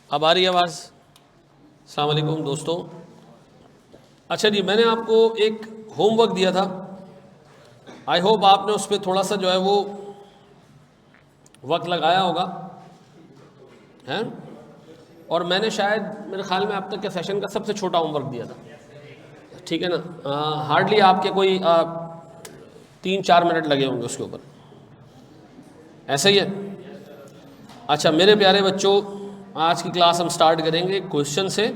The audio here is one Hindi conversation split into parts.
अब आ रही है आवाज़? अस्सलाम वालेकुम दोस्तों। अच्छा जी, मैंने आपको एक होमवर्क दिया था। आई होप आपने उस पर थोड़ा सा जो है वो वक्त लगाया होगा हैं। और मैंने शायद मेरे ख्याल में अब तक के सेशन का सबसे छोटा होमवर्क दिया था, ठीक है ना। हार्डली आपके कोई 3-4 मिनट लगे होंगे उसके ऊपर, ऐसा ही है। अच्छा मेरे प्यारे बच्चों, आज की क्लास हम स्टार्ट करेंगे क्वेश्चन से।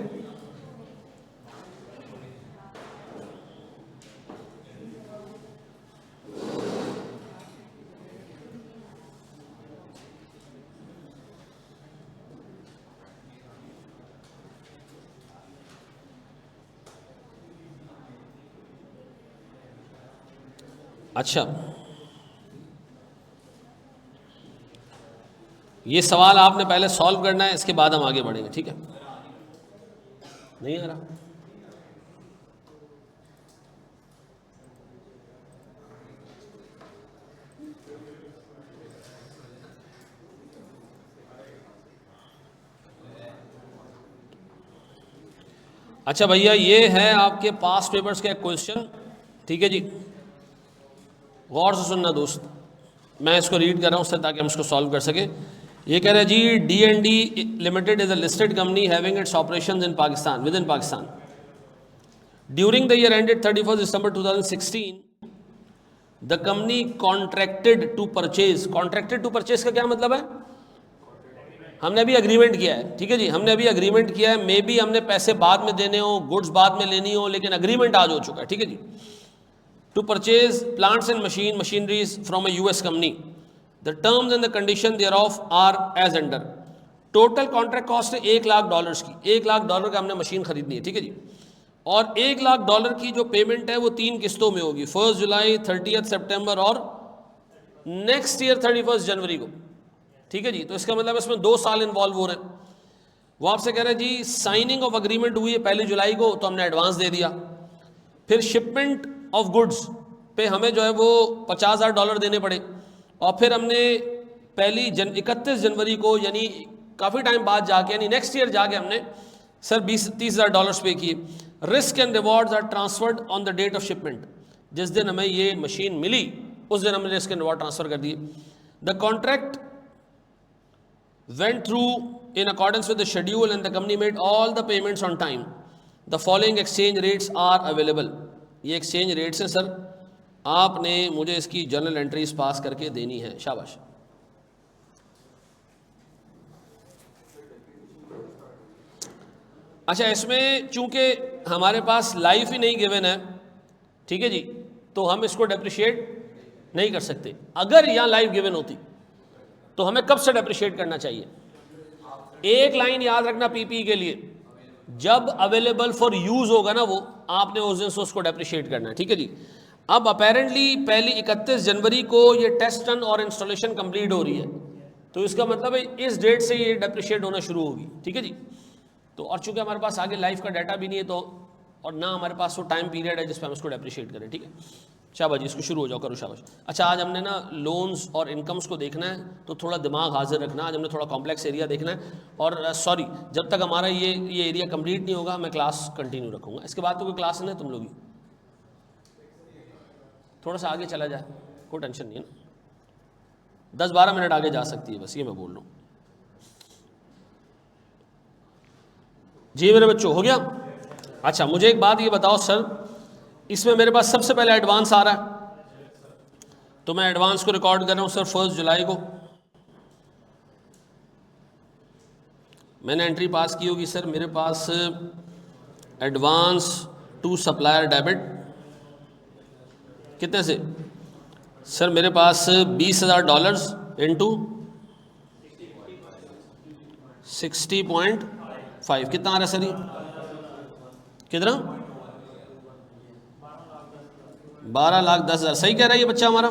अच्छा, ये सवाल आपने पहले सॉल्व करना है, इसके बाद हम आगे बढ़ेंगे, ठीक है? नहीं आ रहा? अच्छा भैया, ये है आपके पास पेपर्स का एक क्वेश्चन, ठीक है जी। गौर से सुनना दोस्त, मैं इसको रीड कर रहा हूँ उससे ताकि हम इसको सॉल्व कर सकें। ये कह रहा है जी, D&D limited is a listed company having its operations in Pakistan, with in Pakistan. During the year ended 31 December 2016 the company contracted to purchase. Contracted to purchase का क्या मतलब है? हमने अभी अग्रीमेंट किया है, ठीक है जी, हमने अभी अग्रीमेंट किया है। मे बी हमने पैसे बाद में देने हो, गुड्स बाद में लेनी हो, लेकिन अग्रीमेंट आज हो चुका है, ठीक है जी। To purchase plants and machineries from a US company, the terms and the condition thereof are as under. Total contract cost है $1,00,000 की। $1,00,000 का हमने मशीन खरीदनी है, ठीक है जी। और $1,00,000 की जो पेमेंट है वो 3 किस्तों में होगी, 1 जुलाई, 30 सितंबर और नेक्स्ट ईयर 31 जनवरी को, ठीक है जी। तो इसका मतलब इसमें 2 साल इन्वॉल्व हो रहे हैं। वो आपसे कह रहे हैं जी, साइनिंग ऑफ अग्रीमेंट हुई है 1 जुलाई को, तो हमने एडवांस दे दिया। फिर शिपमेंट ऑफ गुड्स पे हमें जो है वो $50,000 देने पड़े। और फिर हमने 31 जनवरी को, यानी काफ़ी टाइम बाद जाके, यानी नेक्स्ट ईयर जाके हमने सर $30,000 पे किए। Risk and rewards are transferred on the date of shipment. जिस दिन हमें ये मशीन मिली उस दिन हमने रिस्क एंड रिवॉर्ड ट्रांसफर कर दिए। The contract went through in accordance with the schedule and the company made all the payments on time. The following exchange rates are available. ये exchange rates हैं सर, आपने मुझे इसकी जर्नल एंट्रीज पास करके देनी है। शाबाश। अच्छा, इसमें चूंकि हमारे पास लाइफ ही नहीं गिवन है, ठीक है जी, तो हम इसको डेप्रिशिएट नहीं कर सकते। अगर यहाँ लाइफ गिवन होती तो हमें कब से डेप्रिशिएट करना चाहिए? एक लाइन याद रखना पीपीई के लिए, जब अवेलेबल फॉर यूज होगा ना वो, आपने उस दिन से उसको डेप्रिशिएट करना है, ठीक है जी। अब अपेरेंटली पहली 31 जनवरी को ये टेस्ट रन और इंस्टॉलेशन कंप्लीट हो रही है, तो इसका मतलब है इस डेट से ये डेप्रिशिएट होना शुरू होगी, ठीक है जी। तो और चूंकि हमारे पास आगे लाइफ का डाटा भी नहीं है, तो और ना हमारे पास वो टाइम पीरियड है जिस पर हम उसको डेप्रिशिएट करें, ठीक है। शाबाश जी, इसको शुरू हो जाओ, करो शाबाश। अच्छा, आज हमने ना लोन्स और इनकम्स को देखना है, तो थोड़ा दिमाग हाजिर रखना। आज हमने थोड़ा कॉम्प्लेक्स एरिया देखना है। और सॉरी, जब तक हमारा ये एरिया कंप्लीट नहीं होगा मैं क्लास कंटिन्यू रखूँगा। इसके बाद तो कोई क्लास नहीं है तुम लोग, थोड़ा सा आगे चला जाए, कोई टेंशन नहीं है ना, 10-12 मिनट आगे जा सकती है, बस ये मैं बोल रहा हूँ। जी मेरे बच्चों, हो गया? अच्छा, मुझे एक बात ये बताओ सर, इसमें मेरे पास सबसे पहले एडवांस आ रहा है, तो मैं एडवांस को रिकॉर्ड कर रहा हूं सर 1 जुलाई को। मैंने एंट्री पास की होगी सर, मेरे पास एडवांस टू सप्लायर डेबिट कितने से सर? मेरे पास $20,000 इंटू 60.5 कितना आ रहा है सर? ये कितना? 12,10,000। सही कह रहा है ये बच्चा हमारा।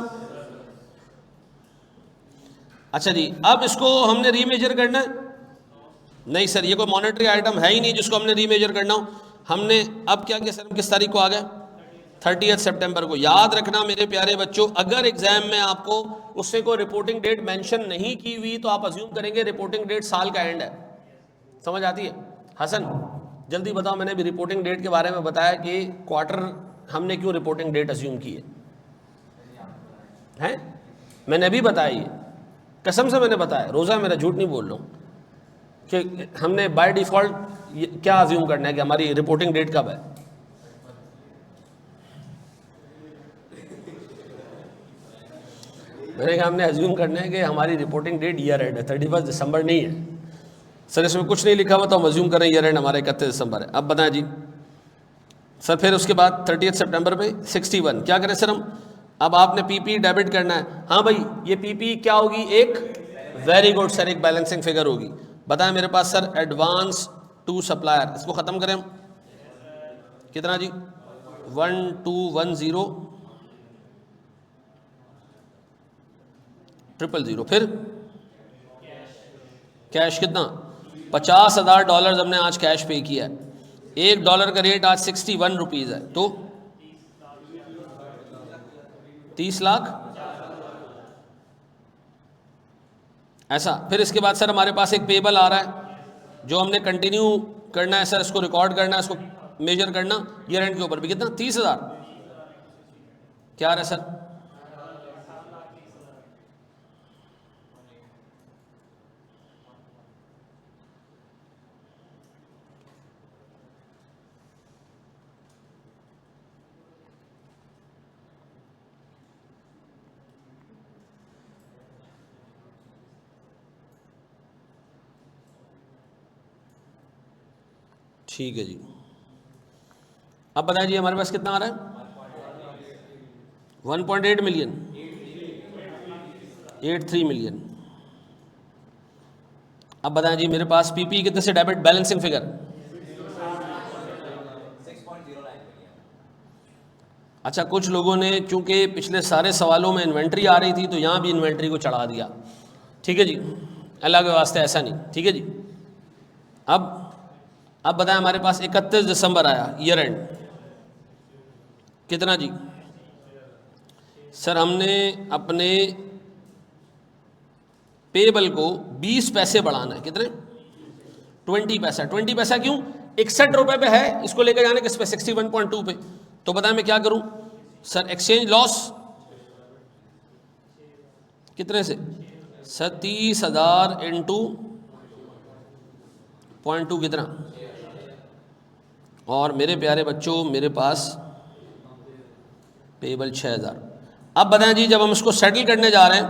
अच्छा जी, अब इसको हमने रीमेजर करना है? नहीं सर, ये कोई मॉनेटरी आइटम है ही नहीं जिसको हमने रीमेजर करना हो। हमने अब क्या किया सर, हम किस तारीख को आ गए? 30 सितंबर को। याद रखना मेरे प्यारे बच्चों, अगर एग्जाम में आपको उससे कोई रिपोर्टिंग डेट मेंशन नहीं की हुई तो आप अज्यूम करेंगे रिपोर्टिंग डेट साल का एंड है। समझ आती है? हसन जल्दी बताओ, मैंने अभी रिपोर्टिंग डेट के बारे में बताया कि क्वार्टर हमने क्यों रिपोर्टिंग डेट अज्यूम की है, हैं? मैंने अभी बताया, ये कसम से मैंने बताया, रोज़ा मेरा झूठ नहीं बोल रहा हूँ, कि हमने बाय डिफ़ॉल्ट क्या अज्यूम करना है कि हमारी रिपोर्टिंग डेट कब है। मैंने कहा हमने अज्यूम करना है कि हमारी रिपोर्टिंग डेट ईयर एंड है, 31 दिसंबर नहीं है। सर इसमें कुछ नहीं लिखा हुआ तो हम अज्यूम करें ईयर एंड हमारा 31 दिसंबर है। अब बताएं जी सर, फिर उसके बाद 30 सितंबर पे 61 क्या करें सर हम? अब आपने पीपी डेबिट करना है। हाँ भाई, ये पीपी क्या होगी? एक, वेरी गुड सर, एक बैलेंसिंग फिगर होगी। बताएं मेरे पास सर एडवांस टू सप्लायर, इसको ख़त्म करें हम, कितना जी? 1210 000, फिर कैश कितना? $50,000 हमने आज कैश पे किया है। $1 का रेट आज 61 रुपीज़ है, तो 30 लाख ऐसा। फिर इसके बाद सर हमारे पास एक पेबल आ रहा है जो हमने कंटिन्यू करना है सर, इसको रिकॉर्ड करना है, इसको मेजर करना ईयर एंड के ऊपर भी। कितना? 30,000 क्या आ रहा है सर? ठीक है जी, अब बताइए जी हमारे पास कितना आ रहा है? 1.8 मिलियन, 83 मिलियन। अब बताएं जी मेरे पास पीपी कितने से डेबिट, बैलेंसिंग फिगर? अच्छा, कुछ लोगों ने चूंकि पिछले सारे सवालों में इन्वेंट्री आ रही थी तो यहाँ भी इन्वेंट्री को चढ़ा दिया। ठीक है जी, अल्लाह के वास्ते ऐसा नहीं। ठीक है जी, अब बताएं हमारे पास 31 दिसंबर आया ईयर एंड, कितना जी? सर हमने अपने पेबल को 20 पैसे बढ़ाना है। कितने? 20 पैसा। 20 पैसा क्यों? 61 रुपए पे है, इसको लेकर जाना किस पे? 61.2 पे। तो बताएं मैं क्या करूं सर? एक्सचेंज लॉस कितने से? सर 30,000 इंटू 0.2 कितना? और मेरे प्यारे बच्चों मेरे पास पेबल 6,000। अब बताएं जी जब हम इसको सेटल करने जा रहे हैं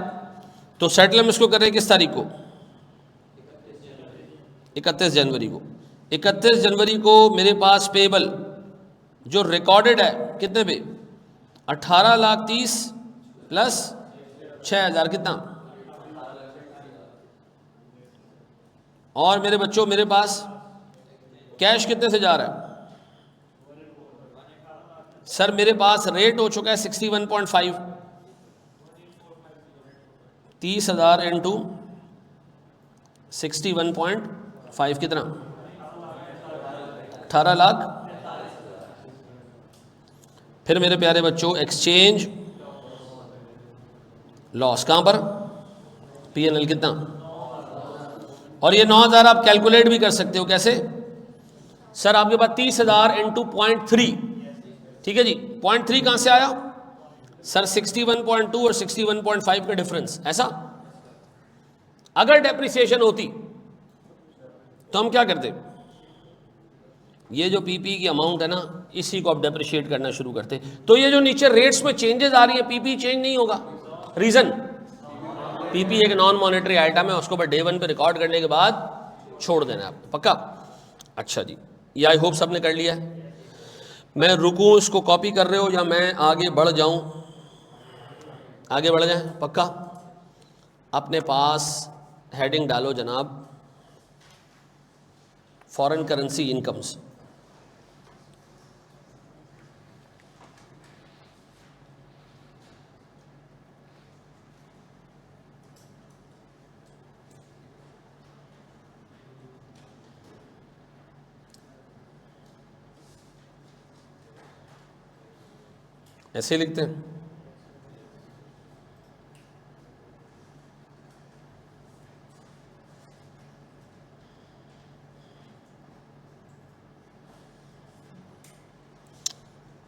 तो सेटल हम इसको कर रहे हैं किस तारीख को? 31 जनवरी को। 31 जनवरी को मेरे पास पेबल जो रिकॉर्डेड है कितने पे? 18,30,000 प्लस 6,000 कितना? और मेरे बच्चों मेरे पास कैश कितने से जा रहा है? सर मेरे पास रेट हो चुका है 61.5। 30,000 इंटू 61.5 कितना? 18 लाख। फिर मेरे प्यारे बच्चों एक्सचेंज लॉस कहां पर? पीएनएल कितना? और ये 9,000 आप कैलकुलेट भी कर सकते हो। कैसे सर? आपके पास 30,000 इंटू 0.3, ठीक है जी। 0.3 कहां से आया सर? 61.2 और 61.5 का डिफरेंस। ऐसा अगर डेप्रिसिएशन होती तो हम क्या करते? ये जो पीपी की अमाउंट है ना, इसी को आप डेप्रिशिएट करना शुरू करते। तो ये जो नीचे रेट्स में चेंजेस आ रही है, पीपी चेंज नहीं होगा। रीजन, पीपी एक नॉन मॉनेटरी आइटम है, उसको डे 1 पे रिकॉर्ड करने के बाद छोड़ देना है आपको, पक्का? अच्छा जी, ये आई होप सबने कर लिया है। मैं रुकूं, इसको कॉपी कर रहे हो या मैं आगे बढ़ जाऊं? आगे बढ़ जाएं, पक्का? अपने पास हेडिंग डालो जनाब, फॉरेन करेंसी इनकम्स। ऐसे लिखते हैं।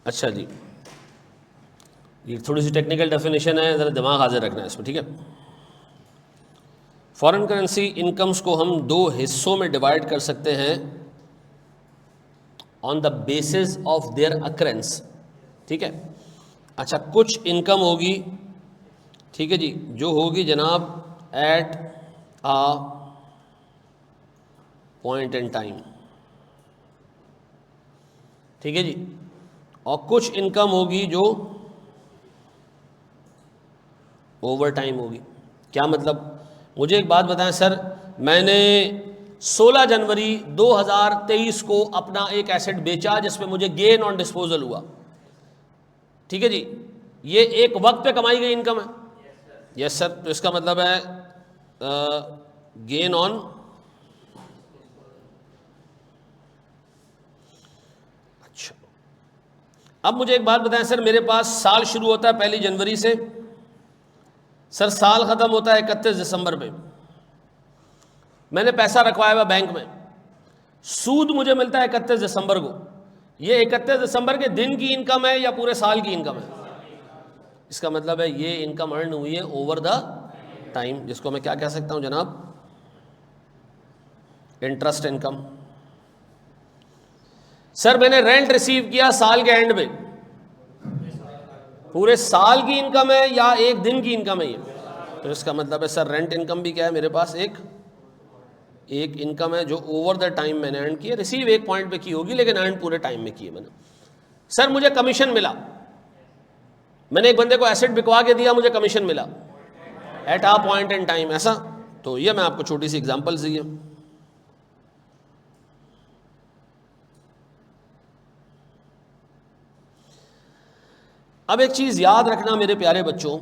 अच्छा जी, ये थोड़ी सी टेक्निकल डेफिनेशन है, ज़रा दिमाग हाजिर रखना है इसमें, ठीक है। फॉरेन करेंसी इनकम्स को हम दो हिस्सों में डिवाइड कर सकते हैं on the basis of their occurrence, ठीक है। अच्छा, कुछ इनकम होगी, ठीक है जी, जो होगी जनाब at a point in time, ठीक है जी, और कुछ इनकम होगी जो ओवर टाइम होगी। क्या मतलब? मुझे एक बात बताएं सर, मैंने 16 जनवरी 2023 को अपना एक एसेट बेचा जिसमें मुझे गेन ऑन डिस्पोजल हुआ, ठीक है जी, ये एक वक्त पे कमाई गई इनकम है। यस सर, तो इसका मतलब है गेन ऑन, अच्छा। अब मुझे एक बात बताएं सर, मेरे पास साल शुरू होता है 1 जनवरी से, सर साल ख़त्म होता है 31 दिसंबर पे, मैंने पैसा रखवाया हुआ बैंक में, सूद मुझे मिलता है 31 दिसंबर को। ये 31 दिसंबर के दिन की इनकम है या पूरे साल की इनकम है? इसका मतलब है ये इनकम अर्न हुई है ओवर द टाइम, जिसको मैं क्या कह सकता हूं जनाब? Interest income. सर मैंने रेंट रिसीव किया साल के एंड में, पूरे साल की इनकम है या एक दिन की इनकम है ये? तो इसका मतलब है सर रेंट इनकम भी क्या है मेरे पास, एक इनकम है जो ओवर द टाइम मैंने अर्न की है। रिसीव एक पॉइंट पे की होगी लेकिन अर्न पूरे टाइम में की है मैंने। सर मुझे कमीशन मिला, मैंने एक बंदे को एसेट बिकवा के दिया, मुझे कमीशन मिला at a point in time, ऐसा? तो ये मैं आपको छोटी सी एग्जांपल्स दी है। अब एक चीज याद रखना मेरे प्यारे बच्चों,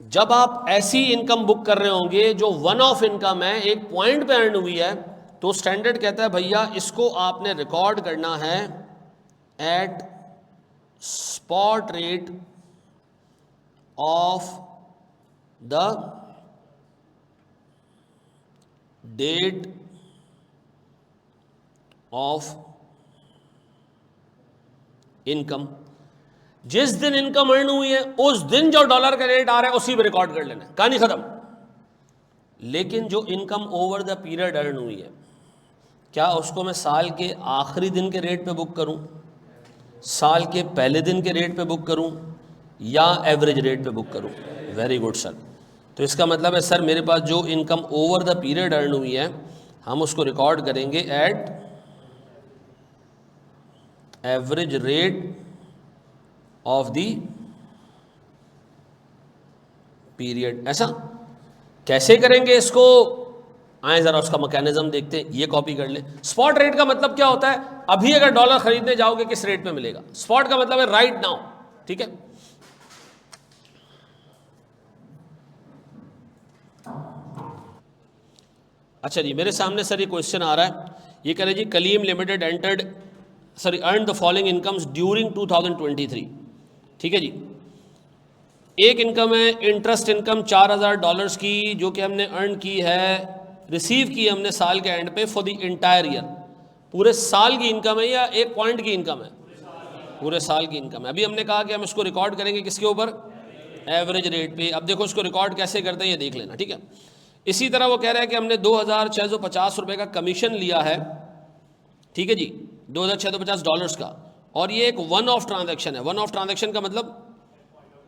जब आप ऐसी इनकम बुक कर रहे होंगे जो वन ऑफ इनकम है, एक पॉइंट पे अर्न हुई है, तो स्टैंडर्ड कहता है भैया इसको आपने रिकॉर्ड करना है at spot rate of the date of income. जिस दिन इनकम अर्न हुई है उस दिन जो डॉलर का रेट आ रहा है उसी पे रिकॉर्ड कर लेना, कहानी खत्म। लेकिन जो income over the period earn हुई है, क्या उसको मैं साल के आखिरी दिन के रेट पे बुक करूं, साल के पहले दिन के रेट पे बुक करूं, या एवरेज रेट पे बुक करूं? Very good sir. तो इसका मतलब है सर मेरे पास जो income over the period earn हुई है हम उसको रिकॉर्ड करेंगे at average rate of the period. ऐसा कैसे करेंगे इसको? आए जरा उसका मैकेनिज्म देखते हैं, ये कॉपी कर ले। स्पॉट रेट का मतलब क्या होता है? अभी अगर डॉलर खरीदने जाओगे किस रेट पे मिलेगा? स्पॉट का मतलब है राइट नाउ, ठीक है। अच्छा जी, मेरे सामने सर ये क्वेश्चन आ रहा है, ये कह रहे जी Kaleem limited entered earn the following incomes during 2023, ठीक है जी। एक इनकम है इंटरेस्ट इनकम $4000 की, जो कि हमने अर्न की है, रिसीव की हमने साल के एंड पे फॉर द इंटायर ईयर। पूरे साल की इनकम है या एक पॉइंट की इनकम है? पूरे साल की इनकम है। अभी हमने कहा कि हम इसको रिकॉर्ड करेंगे किसके ऊपर? एवरेज रेट पे। अब देखो इसको रिकॉर्ड कैसे करते हैं ये देख लेना, ठीक है। इसी तरह वो कह रहा है कि हमने 2650 रुपये का कमीशन लिया है, ठीक है जी, $2650 का, और ये एक वन ऑफ ट्रांजैक्शन है। वन ऑफ ट्रांजैक्शन का मतलब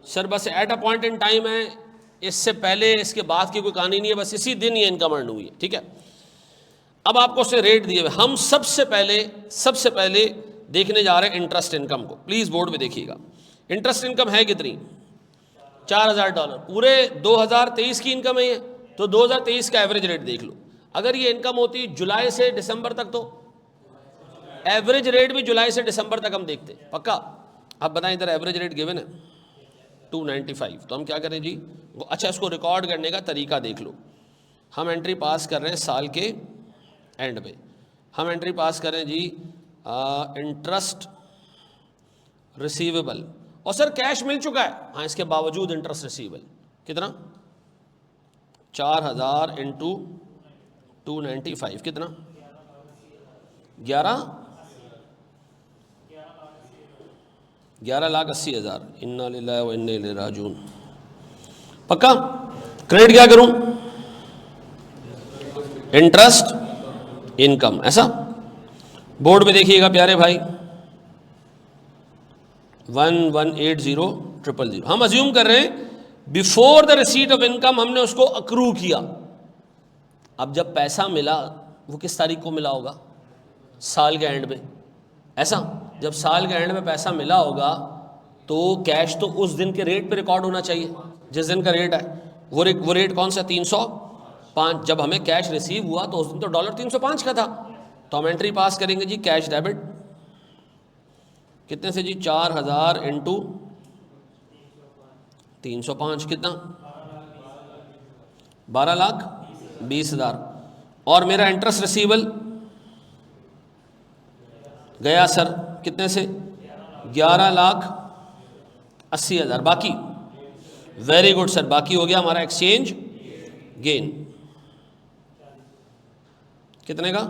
सर बस at a point in time है, इससे पहले इसके बाद की कोई कहानी नहीं है, बस इसी दिन ये इनकम अर्न हुई है, ठीक है। अब आपको उसने रेट दिए हुए, हम सबसे पहले देखने जा रहे हैं इंटरेस्ट इनकम को। प्लीज बोर्ड पे देखिएगा, इंटरेस्ट इनकम है कितनी? $4000। पूरे 2023 की इनकम है ये, तो 2023 का एवरेज रेट देख लो। अगर ये इनकम होती जुलाई से दिसंबर तक तो एवरेज रेट भी जुलाई से दिसंबर तक हम देखते, पक्का? अब बताएं, इधर एवरेज रेट गिवन है 295, तो हम क्या करें जी? अच्छा, इसको रिकॉर्ड करने का तरीका देख लो। हम एंट्री पास कर रहे हैं साल के एंड पे, हम एंट्री पास करें जी इंटरेस्ट रिसीवेबल, और सर कैश मिल चुका है, हाँ, इसके बावजूद इंटरेस्ट रिसीवेबल कितना? 4000 इंटू 295 कितना? 11 11,80,000। इन्ना लिल्लाहि व इन्ना इलैहि राजिऊन। पक्का? क्रेडिट क्या करूं? इंटरेस्ट इनकम, ऐसा। बोर्ड में देखिएगा प्यारे भाई, 1180000। हम अज्यूम कर रहे हैं before the receipt of income हमने उसको अक्रू किया। अब जब पैसा मिला वो किस तारीख को मिला होगा? साल के एंड में, ऐसा। जब साल के एंड में पैसा मिला होगा तो कैश तो उस दिन के रेट पे रिकॉर्ड होना चाहिए जिस दिन का रेट है। वो रेट कौन सा? 305। जब हमें कैश रिसीव हुआ तो उस दिन तो डॉलर 305 का था, तो हम एंट्री पास करेंगे जी, कैश डेबिट कितने से जी? 4000 इंटू 305 कितना? 12,20,000। और मेरा इंटरेस्ट रिसीवल गया सर कितने से? 11,80,000। बाकी, वेरी गुड सर, बाकी हो गया हमारा एक्सचेंज गेन। कितने का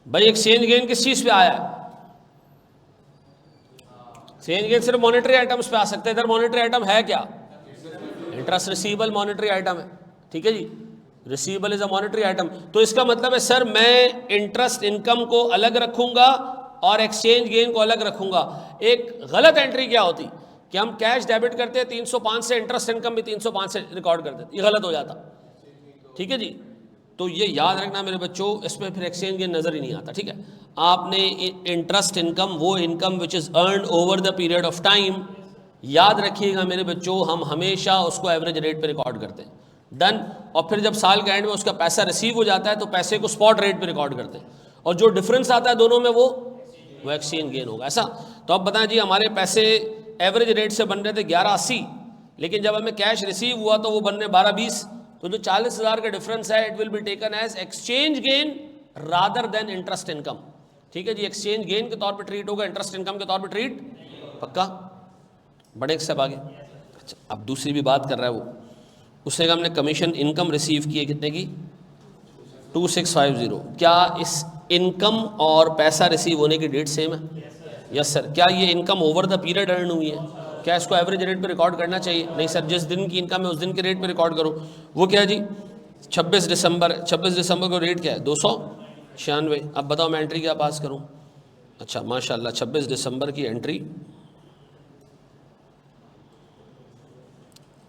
भाई? एक्सचेंज गेन किस चीज पे आया है? एक्सचेंज गेन सिर्फ मॉनेटरी आइटम्स पे आ सकते हैं। इधर मॉनेटरी आइटम है क्या? इंटरेस्ट रिसीवेबल मॉनेटरी आइटम है, ठीक है जी। Receivable is a monetary item. तो इसका मतलब है सर मैं इंटरेस्ट इनकम को अलग रखूंगा और एक्सचेंज गेन को अलग रखूंगा। एक गलत एंट्री क्या होती कि हम कैश डेबिट करते हैं 305 से, इंटरेस्ट इनकम भी 305 से रिकॉर्ड करते, ये गलत हो जाता, ठीक है जी। तो ये याद रखना मेरे बच्चों, इसमें फिर एक्सचेंज गेन नज़र ही नहीं आता, ठीक है। आपने इंटरेस्ट इनकम, वो income which is earned over the period of time, याद रखिएगा मेरे बच्चों, हम हमेशा उसको एवरेज रेट पे रिकॉर्ड करते हैं। डन। और फिर जब साल के एंड में उसका पैसा रिसीव हो जाता है तो पैसे को स्पॉट रेट पे रिकॉर्ड करते हैं, और जो डिफरेंस आता है दोनों में वो एक्सचेंज गेन होगा, ऐसा। तो अब बताएं जी, हमारे पैसे एवरेज रेट से बन रहे थे 1180, लेकिन जब हमें कैश रिसीव हुआ तो वो बन रहे 1220। तो जो 40,000 का डिफरेंस है, it will be taken as exchange gain rather than interest income, ठीक है जी। एक्सचेंज गेन के तौर पे ट्रीट होगा, इंटरेस्ट इनकम के तौर पे ट्रीट, पक्का? बड़े एक आगे। अच्छा, अब दूसरी भी बात कर रहा है वो, उससे हमने कमीशन इनकम रिसीव की है कितने की? 2650। क्या इस इनकम और पैसा रिसीव होने की डेट सेम है? Yes sir. क्या ये income over the period earn हुई है? क्या इसको एवरेज रेट पे रिकॉर्ड करना चाहिए? नहीं सर, जिस दिन की इनकम है उस दिन के रेट पे रिकॉर्ड करो। वो क्या है जी? 26 दिसंबर को रेट क्या है? 296। अब बताओ मैं एंट्री क्या पास करूं? अच्छा माशाल्लाह, 26 दिसंबर की एंट्री।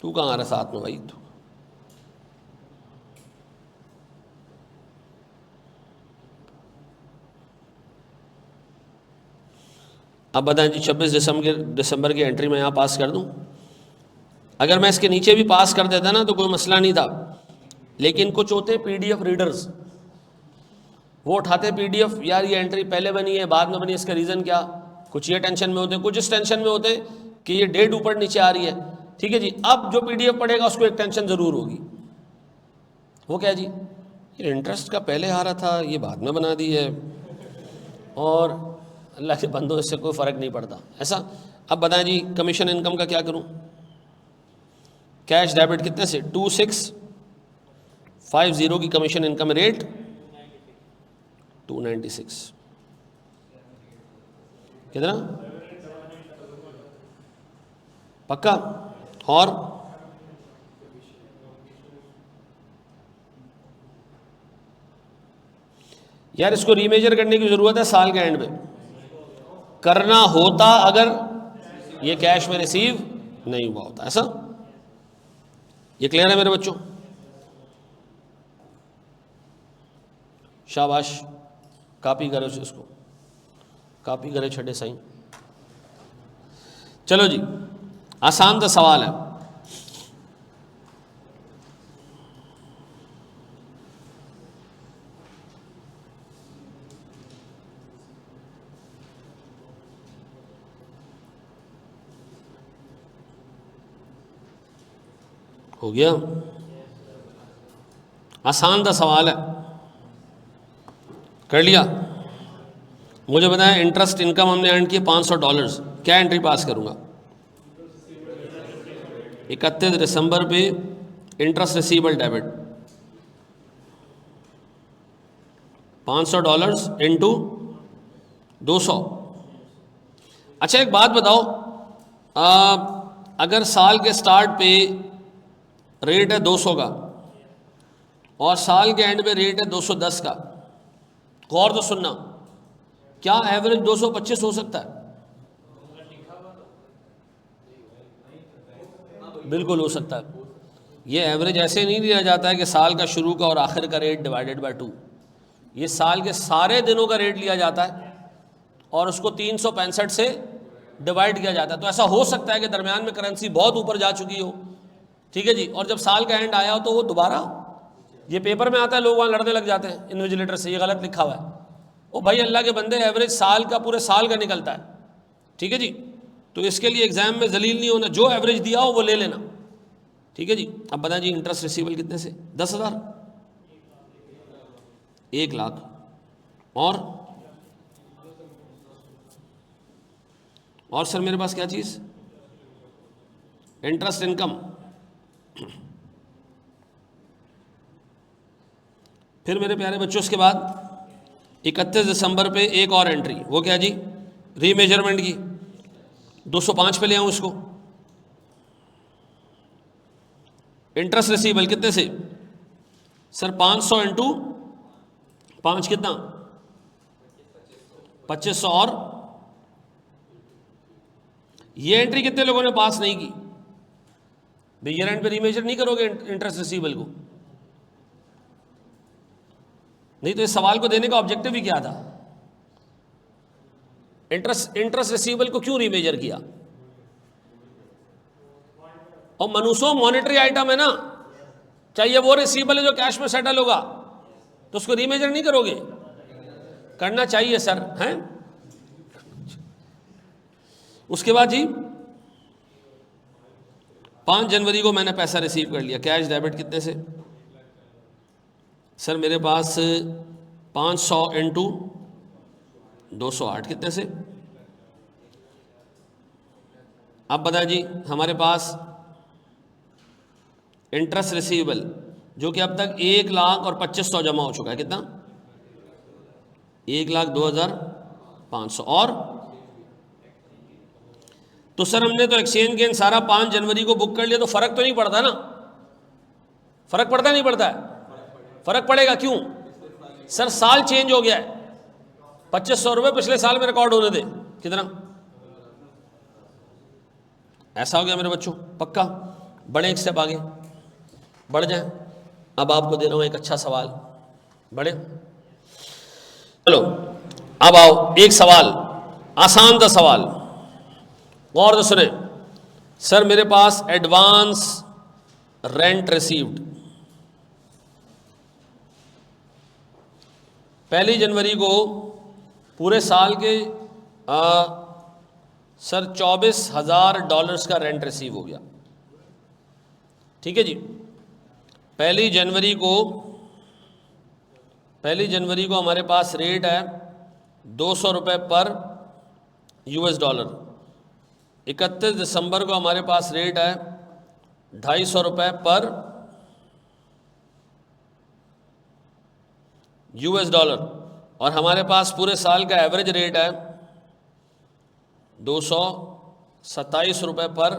तू कहाँ आ रहा साथ में भाई? तू अब बताएं जी, 26 दिसंबर की एंट्री मैं यहाँ पास कर दूँ? अगर मैं इसके नीचे भी पास कर देता ना तो कोई मसला नहीं था, लेकिन कुछ होते पीडीएफ रीडर्स, वो उठाते पीडीएफ, यार ये एंट्री पहले बनी है बाद में बनी, इसका रीज़न क्या? कुछ ये टेंशन में होते हैं, कुछ इस टेंशन में होते हैं कि ये डेट ऊपर नीचे आ रही है, ठीक है जी। अब जो पीडीएफ पढ़ेगा उसको एक टेंशन ज़रूर होगी, वो क्या जी? ये इंटरेस्ट का पहले आ रहा था, ये बाद में बना दी है, और अल्लाह के बंदों, इससे कोई फ़र्क नहीं पड़ता, ऐसा। अब बताएं जी, कमीशन इनकम का क्या करूं? कैश डेबिट कितने से? 2650 की कमीशन इनकम रेट 296। कितना? पक्का? और यार इसको रीमेजर करने की ज़रूरत है साल के एंड में, करना होता अगर ये कैश में रिसीव नहीं हुआ होता, ऐसा। ये क्लियर है मेरे बच्चों? शाबाश, कॉपी करो इसको, कॉपी करे छठे साईं। चलो जी, आसान सा सवाल है। हो गया? आसान सा सवाल है, कर लिया। मुझे बताएं, इंटरेस्ट इनकम हमने अर्न किया $500, क्या एंट्री पास करूंगा? 31 दिसंबर पे इंटरेस्ट रिसीवेबल डेबिट $500 इंटू 200। अच्छा एक बात बताओ, अगर साल के स्टार्ट पे रेट है 200 का और साल के एंड पे रेट है 210 का, गौर से सुनना, क्या एवरेज 225 हो सकता है? बिल्कुल हो सकता है। ये एवरेज ऐसे नहीं लिया जाता है कि साल का शुरू का और आखिर का रेट डिवाइडेड बाय 2। ये साल के सारे दिनों का रेट लिया जाता है और उसको 365 से डिवाइड किया जाता है। तो ऐसा हो सकता है कि दरमियान में करेंसी बहुत ऊपर जा चुकी हो, ठीक है जी, और जब साल का एंड आया हो तो वो दोबारा, ये पेपर में आता है, लोग वहाँ लड़ने लग जाते हैं इन्विजिलेटर से, ये गलत लिखा हुआ है। ओ भाई अल्लाह के बंदे, एवरेज साल का, पूरे साल का निकलता है, ठीक है जी। तो इसके लिए एग्जाम में जलील नहीं होना, जो एवरेज दिया हो वो ले लेना, ठीक है जी। अब बताएं जी, इंटरेस्ट रिसीवेबल कितने से? 10,000, 1 लाख, और सर मेरे पास क्या चीज़? Interest income. फिर मेरे प्यारे बच्चों, उसके बाद 31 दिसंबर पे एक और एंट्री, वो क्या जी? रीमेजरमेंट की। 205 पे ले आऊँ इसको। इंटरेस्ट रिसीवेबल कितने से? सर 500 इंटू 5 कितना? 2500। और ये एंट्री कितने लोगों ने पास नहीं की? भाई ईयर एंड पे रीमेजर नहीं करोगे इंटरेस्ट रिसीवेबल को? नहीं तो इस सवाल को देने का ऑब्जेक्टिव ही क्या था? इंटरेस्ट रिसीवेबल को क्यों रीमेजर किया? और मनुष्यों मॉनेटरी आइटम है ना, चाहिए वो रिसीवेबल है जो कैश में सेटल होगा, तो उसको रीमेजर नहीं करोगे? करना चाहिए सर, हैं? उसके बाद जी 5 जनवरी को मैंने पैसा रिसीव कर लिया, कैश डेबिट कितने से? सर मेरे पास 500 इंटू 208 कितने से? अब बताएं जी, हमारे पास इंटरेस्ट रिसीवेबल जो कि अब तक 1,25,000 जमा हो चुका है, कितना? 1,02,500। और तो सर हमने तो एक्सचेंज गेन सारा 5 जनवरी को बुक कर लिया, तो फर्क तो नहीं पड़ता ना? फर्क पड़ता नहीं पड़ता है? फर्क पड़ेगा, क्यों? सर साल चेंज हो गया है, 2500 रुपये पिछले साल में रिकॉर्ड होने दे, कितना? ऐसा हो गया मेरे बच्चों, पक्का? बढ़े एक स्टेप आगे, बढ़ जाए। अब आपको दे रहा हूं एक अच्छा सवाल, बढ़े? चलो अब आओ, एक सवाल, आसान सा सवाल, गौर से सुने। सर मेरे पास एडवांस रेंट रिसीव्ड 1 जनवरी को पूरे साल के सर $24,000 का रेंट रिसीव हो गया, ठीक है जी। 1 जनवरी को हमारे पास रेट है 200 रुपये पर $। 31 दिसंबर को हमारे पास रेट है 250 रुपये पर $। और हमारे पास पूरे साल का एवरेज रेट है 227 रुपये पर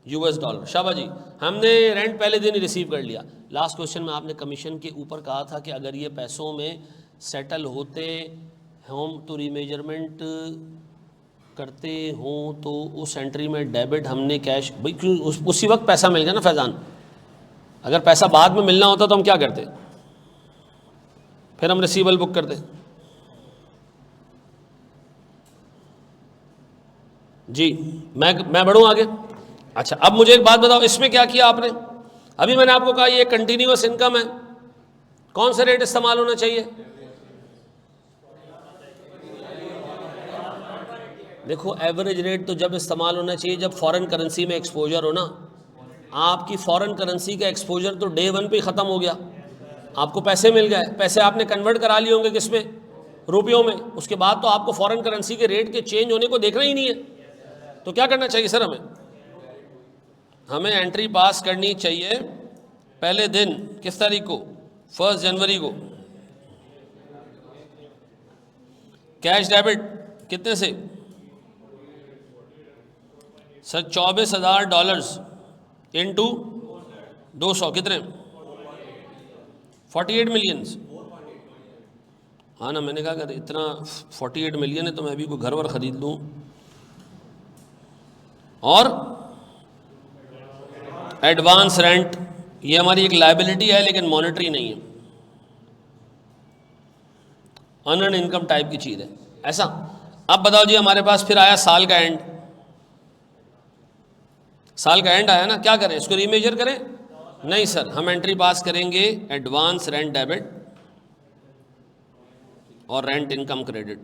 $। शाबाश जी, हमने रेंट पहले दिन ही रिसीव कर लिया। लास्ट क्वेश्चन में आपने कमीशन के ऊपर कहा था कि अगर ये पैसों में सेटल होते हों तो रीमेजरमेंट करते हों तो उस एंट्री में डेबिट हमने कैश, भाई क्यों उसी वक्त पैसा मिल गया ना फैज़ान? अगर पैसा बाद में मिलना होता तो हम क्या करते? फिर हम रिसीवेबल बुक करते। जी मैं बढ़ूँ आगे? अच्छा अब मुझे एक बात बताओ, इसमें क्या किया आपने? अभी मैंने आपको कहा ये कंटिन्यूअस इनकम है, कौन सा रेट इस्तेमाल होना चाहिए? देखो एवरेज रेट तो जब इस्तेमाल होना चाहिए जब फॉरेन करेंसी में एक्सपोजर हो ना। आपकी फॉरेन करेंसी का एक्सपोजर तो डे 1 पे ही ख़त्म हो गया, आपको पैसे मिल गए, पैसे आपने कन्वर्ट करा लिए होंगे किस में? रुपयों में। उसके बाद तो आपको फॉरेन करेंसी के रेट के चेंज होने को देखना ही नहीं है। तो क्या करना चाहिए सर? हमें एंट्री पास करनी चाहिए पहले दिन, किस तारीख को? 1 जनवरी को। कैश डेबिट कितने से सर? $24,000 इंटू 200 कितने? 48 मिलियन। हाँ ना, मैंने कहा अगर इतना 48 मिलियन है तो मैं भी कोई घर वर खरीद लूँ। और एडवांस रेंट, ये हमारी एक लायबिलिटी है लेकिन मॉनेटरी नहीं है, अर्नड इनकम टाइप की चीज़ है। ऐसा अब बताओ जी, हमारे पास फिर आया साल का एंड। साल का एंड आया ना, क्या करें? इसको रीमेजर करें? नहीं सर, हम एंट्री पास करेंगे एडवांस रेंट डेबिट और रेंट इनकम क्रेडिट।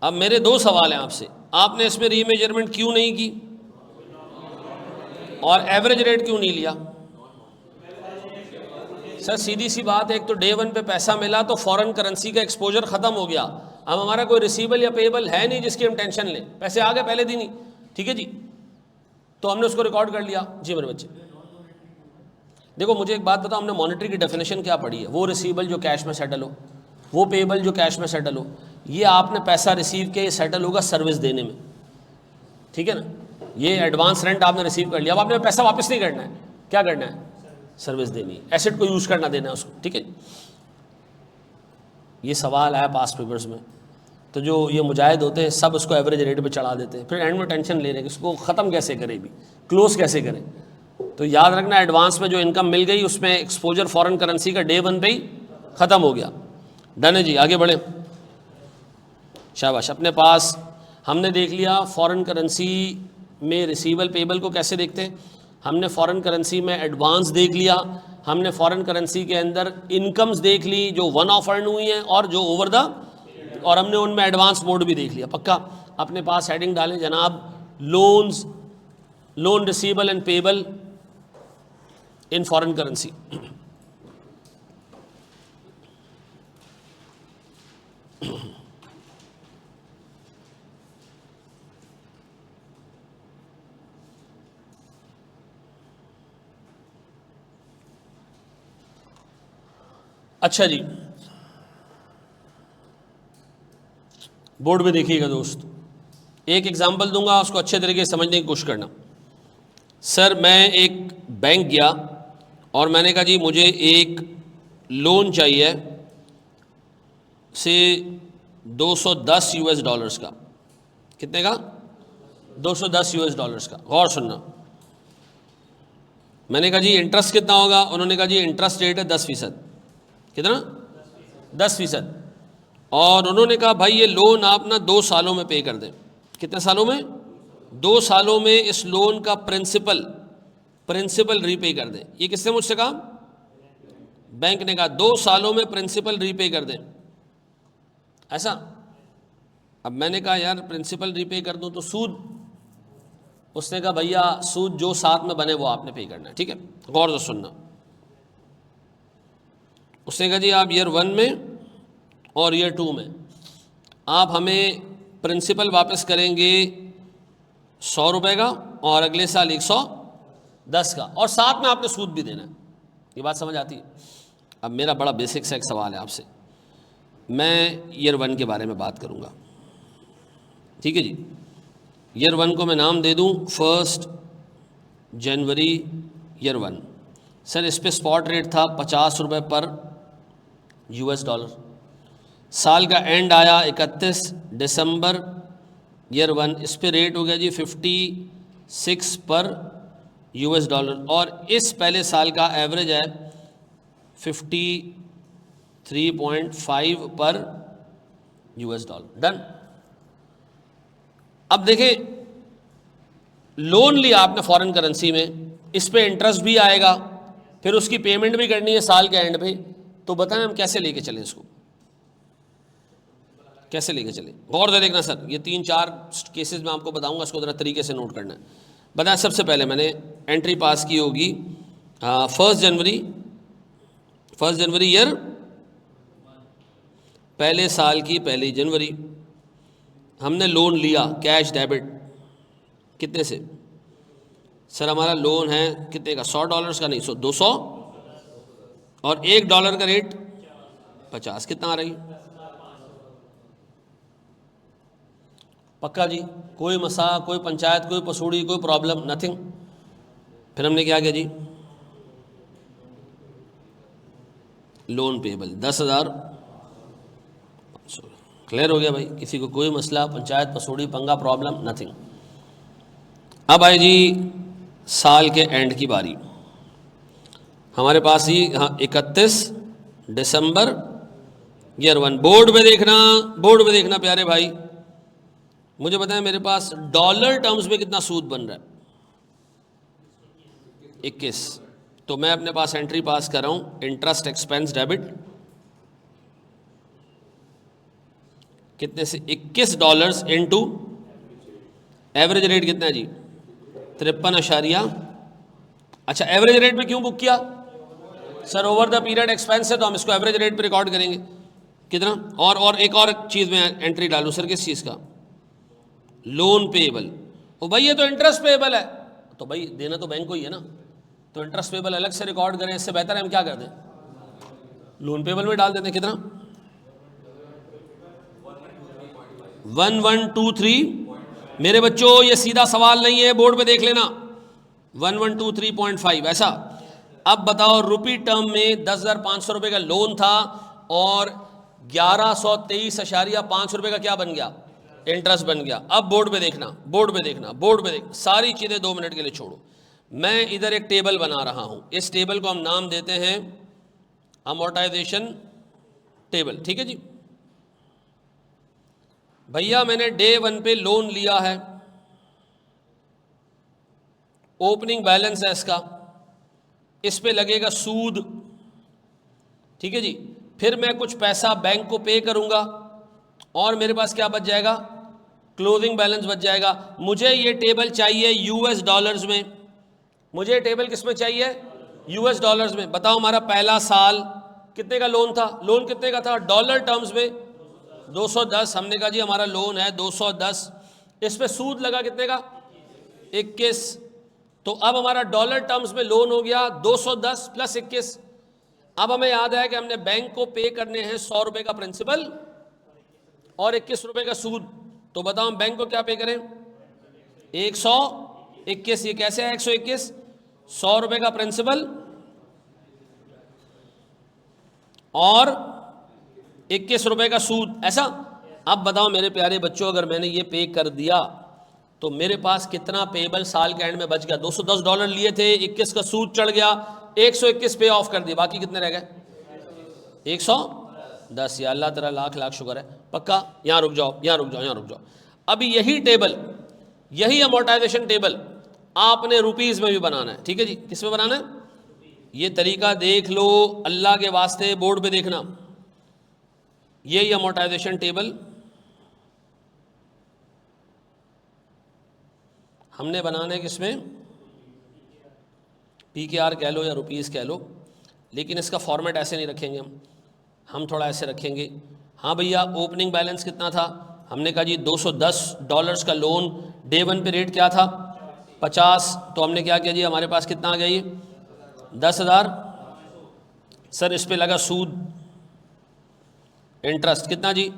अब मेरे दो सवाल हैं आपसे, आपने इसमें रीमेजरमेंट क्यों नहीं की और एवरेज रेट क्यों नहीं लिया? सर सीधी सी बात है, एक तो डे वन पे पैसा मिला तो फॉरेन करेंसी का एक्सपोजर खत्म हो गया। अब हमारा कोई रिसीवेबल या पेएबल है नहीं जिसकी हम टेंशन लें, पैसे आ गए पहले दिन ही, ठीक है जी, तो हमने उसको रिकॉर्ड कर लिया। जी मेरे बच्चे देखो, मुझे एक बात बताओ, हमने मॉनेटरी की डेफिनेशन क्या पढ़ी है? वो रिसीवेबल जो कैश में सेटल हो, वो पेएबल जो कैश में सेटल हो। ये आपने पैसा रिसीव किया, ये सेटल होगा सर्विस देने में, ठीक है ना? ये एडवांस रेंट आपने रिसीव कर लिया, अब आपने पैसा वापस नहीं करना है, क्या करना है? सर्विस देनी है, एसेट को यूज़ करना देना है उसको, ठीक है। ये सवाल आया पास्ट पेपर्स में, तो जो ये मुजाहिद होते हैं सब उसको एवरेज रेट पे चढ़ा देते हैं, फिर एंड में टेंशन ले रहे हैं कि इसको ख़त्म कैसे करें, भी क्लोज कैसे करें। तो याद रखना, एडवांस में जो इनकम मिल गई उसमें एक्सपोजर फॉरेन करेंसी का डे वन पे ही ख़त्म हो गया। डन है जी, आगे बढ़े। शाबाश। अपने पास हमने देख लिया फॉरेन करेंसी में रिसीवेबल पेएबल को कैसे देखते हैं, हमने फॉरेन करेंसी में एडवांस देख लिया, हमने फॉरेन करेंसी के अंदर इनकम्स देख ली जो वन ऑफ अर्न हुई हैं और जो ओवर द, और हमने उनमें एडवांस मोड भी देख लिया। पक्का अपने पास हेडिंग डालें जनाब, loans, loan receivable and payable in foreign currency. अच्छा जी, बोर्ड में देखिएगा दोस्त, एक एग्जांपल दूंगा, उसको अच्छे तरीके से समझने की कोशिश करना। सर मैं एक बैंक गया और मैंने कहा जी मुझे एक लोन चाहिए से $210 का। कितने का? $210 का। गौर सुनना, मैंने कहा जी इंटरेस्ट कितना होगा? उन्होंने कहा जी इंटरेस्ट रेट है 10%। कितना? 10%। और उन्होंने कहा भाई ये लोन आप ना 2 सालों में पे कर दें। कितने सालों में? 2 सालों में इस लोन का प्रिंसिपल रीपे कर दें। ये किसने मुझसे कहा? बैंक ने कहा 2 सालों में प्रिंसिपल रीपे कर दें। ऐसा? अब मैंने कहा यार प्रिंसिपल रीपे कर दूं तो सूद? उसने कहा भैया सूद जो साथ में बने वो आपने पे करना है, ठीक है। गौर से सुनना, उसने कहा जी आप ईयर 1 में और ईयर 2 में आप हमें प्रिंसिपल वापस करेंगे ₹100 का और अगले साल 110 का, और साथ में आपने सूद भी देना है। ये बात समझ आती है? अब मेरा बड़ा बेसिक सा एक सवाल है आपसे, मैं ईयर 1 के बारे में बात करूँगा, ठीक है जी। ईयर 1 को मैं नाम दे दूँ 1 जनवरी ईयर 1। सर इस पे स्पॉट रेट था ₹50 पर $। साल का एंड आया 31 दिसंबर ईयर 1, इस पे रेट हो गया जी 56 पर $, और इस पहले साल का एवरेज है 53.5 पर $। डन। अब देखें, लोन लिया आपने फॉरेन करेंसी में, इस पे इंटरेस्ट भी आएगा, फिर उसकी पेमेंट भी करनी है साल के एंड पे, तो बताएं हम कैसे लेके चलें इसको, कैसे लेके चलें? गौर से देखना सर, ये 3-4 केसेस मैं आपको बताऊंगा, इसको ज़रा तरीके से नोट करना है। बताएं, सबसे पहले मैंने एंट्री पास की होगी 1 जनवरी ईयर, पहले साल की 1 जनवरी हमने लोन लिया कैश डेबिट। कितने से? सर हमारा लोन है कितने का? $100 का नहीं, $200, और $1 का रेट 50 कितना आ रही? पक्का जी? कोई मसा, कोई पंचायत, कोई पसूड़ी, कोई प्रॉब्लम, नथिंग? फिर हमने क्या किया जी, लोन पेबल 10,000। क्लियर हो गया भाई? किसी को कोई मसला, पंचायत, पसूड़ी, पंगा, प्रॉब्लम, नथिंग। अब आए जी साल के एंड की बारी। हमारे पास ही हाँ 31 दिसंबर ईयर 1। बोर्ड में देखना, बोर्ड में देखना प्यारे भाई, मुझे बताएं मेरे पास डॉलर टर्म्स में कितना सूद बन रहा है? 21। तो मैं अपने पास एंट्री पास कर रहा हूं, इंटरेस्ट एक्सपेंस डेबिट कितने से? $21 इनटू एवरेज रेट कितना है जी? 53 अच्छा एवरेज रेट में क्यों बुक किया sir? Over the period expense है तो हम इसको एवरेज रेट पे रिकॉर्ड करेंगे। कितना? और एक और चीज़ में एंट्री डालूं सर, किस चीज़ का? Loan payable. ओ भाई ये तो इंटरेस्ट पेएबल है, तो भाई देना तो बैंक को ही है ना, तो इंटरेस्ट पेएबल अलग से रिकॉर्ड करें, इससे बेहतर है हम क्या कर दें, लोन पेएबल में डाल देते हैं। कितना? 1123। मेरे बच्चों ये सीधा सवाल नहीं है, बोर्ड पे देख लेना, 1123.5 ऐसा। अब बताओ रुपी टर्म में 10,500 रुपये का लोन था और 1123.5 रुपये का क्या बन गया? इंटरेस्ट बन गया। अब बोर्ड पे देखना, बोर्ड पे देखना, बोर्ड पे देखना, सारी चीज़ें 2 मिनट के लिए छोड़ो। मैं इधर एक टेबल बना रहा हूं, इस टेबल को हम नाम देते हैं अमोर्टाइजेशन टेबल। ठीक है जी भैया, मैंने डे 1 पे लोन लिया है, ओपनिंग बैलेंस है इसका, इस पे लगेगा सूद। ठीक है जी, फिर मैं कुछ पैसा बैंक को पे करूंगा और मेरे पास क्या बच जाएगा? क्लोजिंग बैलेंस बच जाएगा। मुझे ये टेबल चाहिए यूएस डॉलर्स में। मुझे टेबल किस में चाहिए? यूएस डॉलर्स में। बताओ हमारा पहला साल कितने का लोन था? लोन कितने का था डॉलर टर्म्स में? 210। हमने कहा जी हमारा लोन है 210, इस पे सूद लगा कितने का? 21। तो अब हमारा डॉलर टर्म्स में लोन हो गया 210 प्लस 21। अब हमें याद है कि हमने बैंक को पे करने हैं 100 रुपए का प्रिंसिपल और 21 रुपए का सूद। तो बताओ हम बैंक को क्या पे करें? 121। ये कैसे है 121? 100 रुपए का प्रिंसिपल और 21 रुपए का सूद, ऐसा। अब बताओ मेरे प्यारे बच्चों, अगर मैंने ये पे कर दिया तो मेरे पास कितना पेबल साल के एंड में बच गया? $210 लिए थे, 21 का सूद चढ़ गया, 121 पे ऑफ कर दिया, बाकी कितने रह गए? 110। या अल्लाह तेरा लाख लाख शुक्र है। पक्का? यहाँ रुक जाओ, यहाँ रुक जाओ, यहाँ रुक जाओ। अभी यही टेबल, यही अमोर्टाइजेशन टेबल आपने रुपीस में भी बनाना है। ठीक है जी, किस में बनाना है? ये तरीका देख लो अल्लाह के वास्ते, बोर्ड पे देखना। यही अमोर्टाइजेशन टेबल हमने बनाना है किसमें? PKR कह लो या रुपीस कह लो, लेकिन इसका फॉर्मेट ऐसे नहीं रखेंगे हम थोड़ा ऐसे रखेंगे। हाँ भैया, ओपनिंग बैलेंस कितना था? हमने कहा जी $210 का लोन, डे 1 पे रेट क्या था? 50। तो हमने क्या किया जी, हमारे पास कितना आ गया ये? 10,000। सर इस पे लगा सूद, इंटरेस्ट कितना जी?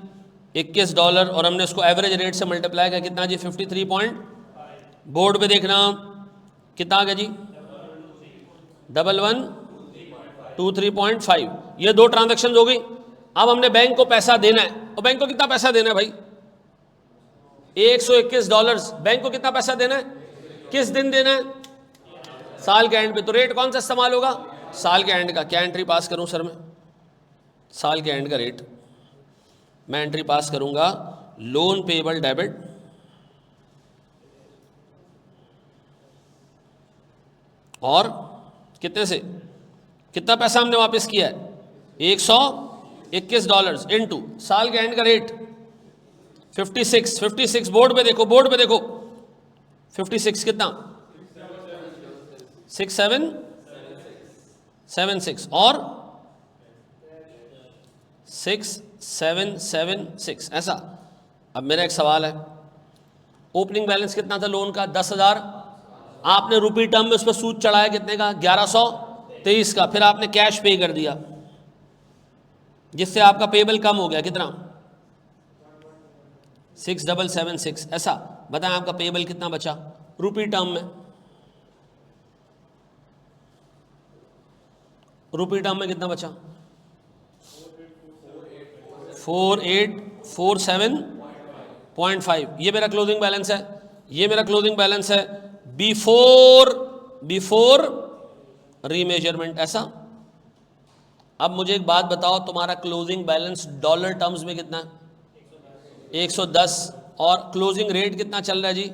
$21 और हमने उसको एवरेज रेट से मल्टीप्लाई किया, कितना जी? 53 बोर्ड पे देखना कितना आ गया जी? 1123.5। ये 2 ट्रांजैक्शन हो गई। अब हमने बैंक को पैसा देना है, और बैंक को कितना पैसा देना है भाई? $121। बैंक को कितना पैसा देना है? किस दिन देना है? साल के एंड पे। तो रेट कौन सा इस्तेमाल होगा? साल के एंड का। क्या एंट्री पास करूं सर मैं? साल के एंड का रेट मैं एंट्री पास करूंगा, लोन पेएबल डेबिट और कितने से कितना पैसा हमने वापस किया है? $121 इनटू साल के एंड का रेट 56। बोर्ड पे देखो, बोर्ड पे देखो, 56 कितना? 6776 और 6776 ऐसा। अब मेरा एक सवाल है, ओपनिंग बैलेंस कितना था लोन का? 10,000। आपने रुपी टर्म में उस पर सूद चढ़ाया कितने का? 1123 का। फिर आपने कैश पे कर दिया, जिससे आपका पेबल कम हो गया, कितना 6776, ऐसा बताएं आपका पेबल कितना बचा रुपी टर्म में, रुपी टर्म में कितना बचा 4847.5। ये मेरा क्लोजिंग बैलेंस है, ये मेरा क्लोजिंग बैलेंस है बिफोर रीमेजरमेंट, ऐसा। अब मुझे एक बात बताओ, तुम्हारा क्लोजिंग बैलेंस डॉलर टर्म्स में कितना है 110, और क्लोजिंग रेट कितना चल रहा है जी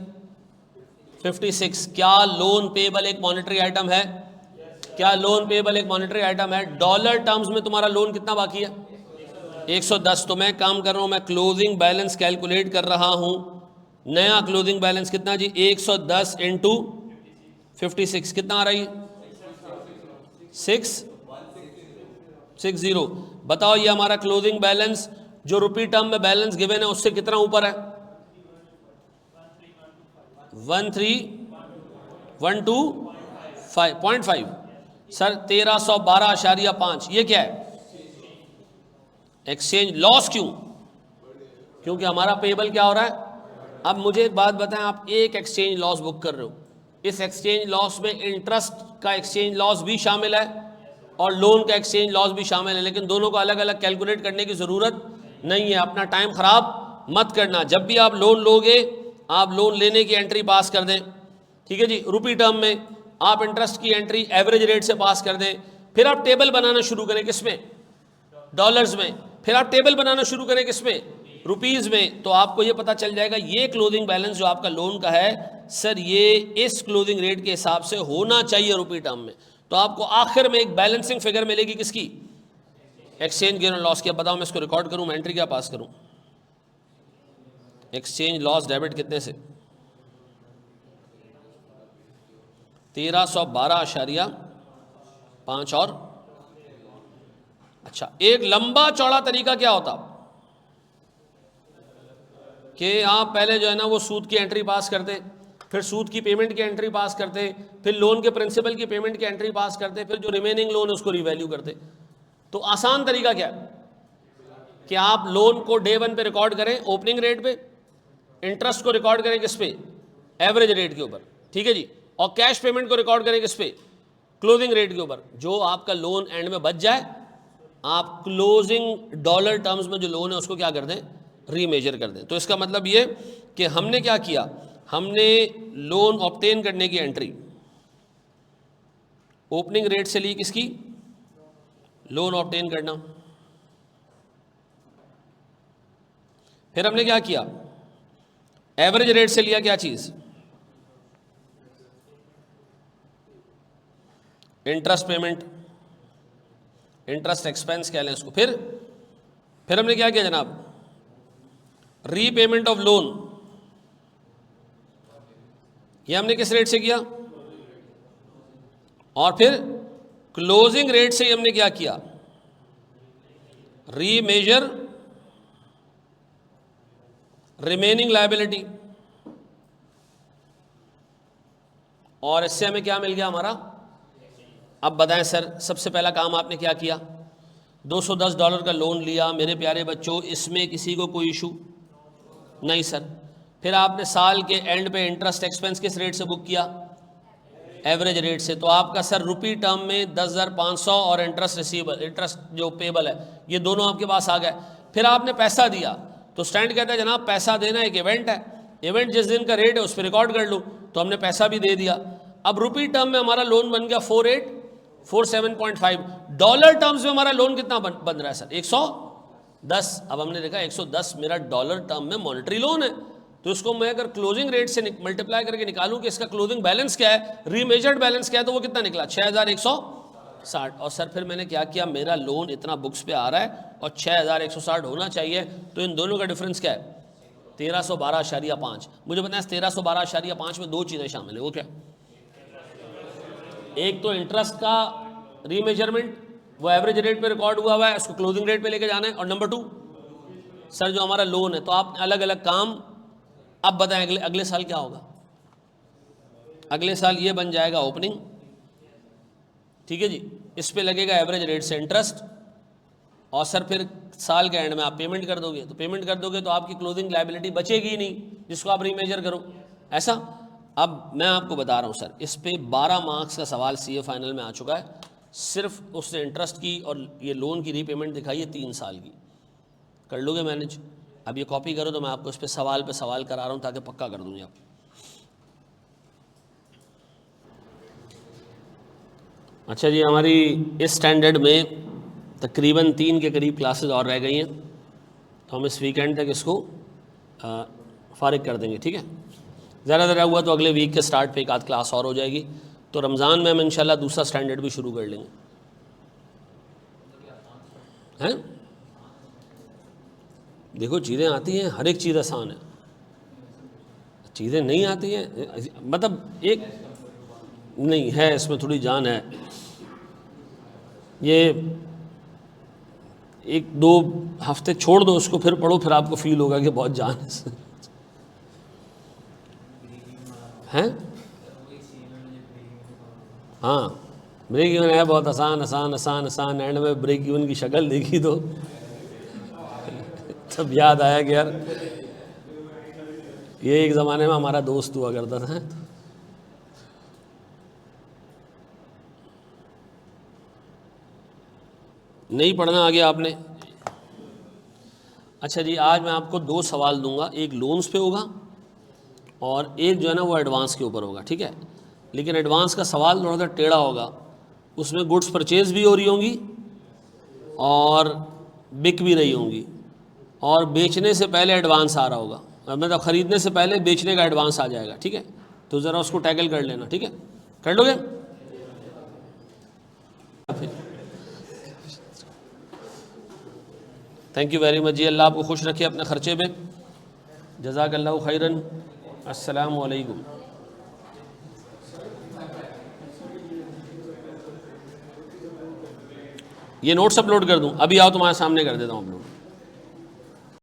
56। क्या लोन पेबल एक मॉनेटरी आइटम है? क्या लोन पेबल एक मॉनेटरी आइटम है? डॉलर टर्म्स में तुम्हारा लोन कितना बाकी है 110। तो मैं काम कर रहा हूं, मैं क्लोजिंग बैलेंस कैलकुलेट कर रहा हूं। नया क्लोजिंग बैलेंस कितना जी 110 इंटू 56 कितना आ रही है 660। बताओ ये हमारा क्लोजिंग बैलेंस जो रुपी टर्म में बैलेंस गिवन है उससे कितना ऊपर है 13125.5 सर 1312.5। ये क्या है एक्सचेंज लॉस। क्यों? क्योंकि हमारा पेबल क्या हो रहा है। अब मुझे एक बात बताएं, आप एक एक्सचेंज लॉस बुक कर रहे हो, इस एक्सचेंज लॉस में इंटरेस्ट का एक्सचेंज लॉस भी शामिल है और लोन का एक्सचेंज लॉस भी शामिल है, लेकिन दोनों को अलग अलग कैलकुलेट करने की ज़रूरत नहीं है। अपना टाइम ख़राब मत करना। जब भी आप लोन लोगे, आप लोन लेने की एंट्री पास कर दें, ठीक है जी। रुपी टर्म में आप इंटरेस्ट की एंट्री एवरेज रेट से पास कर दें, फिर आप टेबल बनाना शुरू करें किसमें डॉलर्स में, फिर आप टेबल बनाना शुरू करें किसमें रुपीज़ में, तो आपको ये पता चल जाएगा ये क्लोजिंग बैलेंस जो आपका लोन का है सर ये इस क्लोजिंग रेट के हिसाब से होना चाहिए रुपी टर्म में। तो आपको आखिर में एक बैलेंसिंग फिगर मिलेगी किसकी एक्सचेंज गेन और लॉस की। अब बताओ मैं इसको रिकॉर्ड करूं, मैं एंट्री क्या पास करूं एक्सचेंज लॉस डेबिट कितने से 1312.5 और अच्छा। एक लंबा चौड़ा तरीका क्या होता कि आप पहले जो है ना वो सूद की एंट्री पास करते, फिर सूद की पेमेंट की एंट्री पास करते, फिर लोन के प्रिंसिपल की पेमेंट की एंट्री पास करते, फिर जो रिमेनिंग लोन है उसको रिवैल्यू करते। तो आसान तरीका क्या है कि आप लोन को डे 1 पे रिकॉर्ड करें ओपनिंग रेट पे, इंटरेस्ट को रिकॉर्ड करें किस पे एवरेज रेट के ऊपर, ठीक है जी, और कैश पेमेंट को रिकॉर्ड करें किस पे क्लोजिंग रेट के ऊपर। जो आपका लोन एंड में बच जाए आप क्लोजिंग डॉलर टर्म्स में जो लोन है उसको क्या कर दें रीमेजर कर दें। तो इसका मतलब ये कि हमने क्या किया, हमने लोन ऑब्टेन करने की एंट्री ओपनिंग रेट से ली किसकी लोन ऑब्टेन करना, फिर हमने क्या किया एवरेज रेट से लिया क्या चीज इंटरेस्ट पेमेंट, इंटरेस्ट एक्सपेंस कह लें उसको। फिर हमने क्या किया जनाब रीपेमेंट ऑफ लोन, ये हमने किस रेट से किया, और फिर क्लोजिंग रेट से हमने क्या किया रीमेजर रिमेनिंग लायबिलिटी। और इससे हमें क्या मिल गया हमारा। अब बताएं सर सबसे पहला काम आपने क्या किया $210 का लोन लिया मेरे प्यारे बच्चों, इसमें किसी को कोई इशू नहीं सर। फिर आपने साल के एंड पे इंटरेस्ट एक्सपेंस किस रेट से बुक किया एवरेज रेट से। तो आपका सर रुपी टर्म में 10,500 और इंटरेस्ट रिसीवेबल इंटरेस्ट जो पेबल है ये दोनों आपके पास आ गए। फिर आपने पैसा दिया तो स्टैंड कहता है जनाब पैसा देना एक इवेंट है, इवेंट जिस दिन का रेट है उस पर रिकॉर्ड कर लूँ, तो हमने पैसा भी दे दिया। अब रुपी टर्म में हमारा लोन बन गया 4847.5, डॉलर टर्म्स में हमारा लोन कितना बन रहा है सर 110। अब हमने देखा 110 मेरा डॉलर टर्म में मॉनेटरी लोन है, तो इसको मैं अगर क्लोजिंग रेट से मल्टीप्लाई करके निकालूं कि इसका क्लोजिंग बैलेंस क्या है रीमेजर्ड बैलेंस क्या है, तो वो कितना निकला 6160। और सर फिर मैंने क्या किया मेरा लोन इतना बुक्स पे आ रहा है और 6160 होना चाहिए, तो इन दोनों का डिफरेंस क्या है 1312.5। मुझे बताएं 1312.5 में दो चीज़ें शामिल है, वो क्या एक तो इंटरेस्ट का रीमेजरमेंट वो एवरेज रेट पे रिकॉर्ड हुआ है उसको क्लोजिंग रेट पे लेके जाना है, और नंबर 2 सर जो हमारा लोन है। तो आप अलग अलग काम अब बताएं अगले साल क्या होगा। अगले साल ये बन जाएगा ओपनिंग, ठीक है जी, इस पे लगेगा एवरेज रेट से इंटरेस्ट, और सर फिर साल के एंड में आप पेमेंट कर दोगे, तो पेमेंट कर दोगे तो आपकी क्लोजिंग लायबिलिटी बचेगी ही नहीं, जिसको आप रीमेजर करो ऐसा। अब मैं आपको बता रहा हूँ सर, इस पे 12 मार्क्स का सवाल सीए फाइनल में आ चुका है, सिर्फ उसने इंटरेस्ट की और ये लोन की रीपेमेंट दिखाई है 3 साल की। कर लोगे मैनेज? अब ये कॉपी करो तो मैं आपको इस पे सवाल करा रहा हूँ ताकि पक्का कर दूँगी आप। अच्छा जी, हमारी इस स्टैंडर्ड में तकरीबन 3 के करीब क्लासेस और रह गई हैं, तो हम इस वीकेंड तक इसको फारिग कर देंगे, ठीक है। ज़्यादा ज़रा हुआ तो अगले वीक के स्टार्ट पे एक आध क्लास और हो जाएगी, तो रमज़ान में हम इंशाल्लाह दूसरा स्टैंडर्ड भी शुरू कर लेंगे, हैं। देखो चीज़ें आती हैं, हर एक चीज़ आसान है, चीज़ें नहीं आती हैं मतलब एक नहीं है, इसमें थोड़ी जान है। ये 1-2 हफ्ते छोड़ दो उसको, फिर पढ़ो, फिर आपको फील होगा कि बहुत जान है। हैं? हाँ, ब्रेक इवन है, बहुत आसान आसान आसान आसान। एंड में ब्रेक इवन की शक्ल देखी तो तब याद आया कि यार ये एक ज़माने में हमारा दोस्त हुआ करता था। नहीं पढ़ना आगे आपने। अच्छा जी, आज मैं आपको 2 सवाल दूंगा, एक लोन्स पे होगा और एक जो है ना वो एडवांस के ऊपर होगा, ठीक है। लेकिन एडवांस का सवाल थोड़ा सा टेढ़ा होगा, उसमें गुड्स परचेज भी हो रही होंगी और बिक भी रही होंगी, और बेचने से पहले एडवांस आ रहा होगा, मतलब ख़रीदने से पहले बेचने का एडवांस आ जाएगा, ठीक है। तो ज़रा उसको टैकल कर लेना, ठीक है। कर लोगे? थैंक यू वेरी मच जी, अल्लाह आपको खुश रखे अपने ख़र्चे पे। जज़ाकल्लाहु खैरन। अस्सलामु अलैकुम। ये नोट्स अपलोड कर दूं? अभी आओ, तुम्हारे सामने कर देता हूँ अपलोड।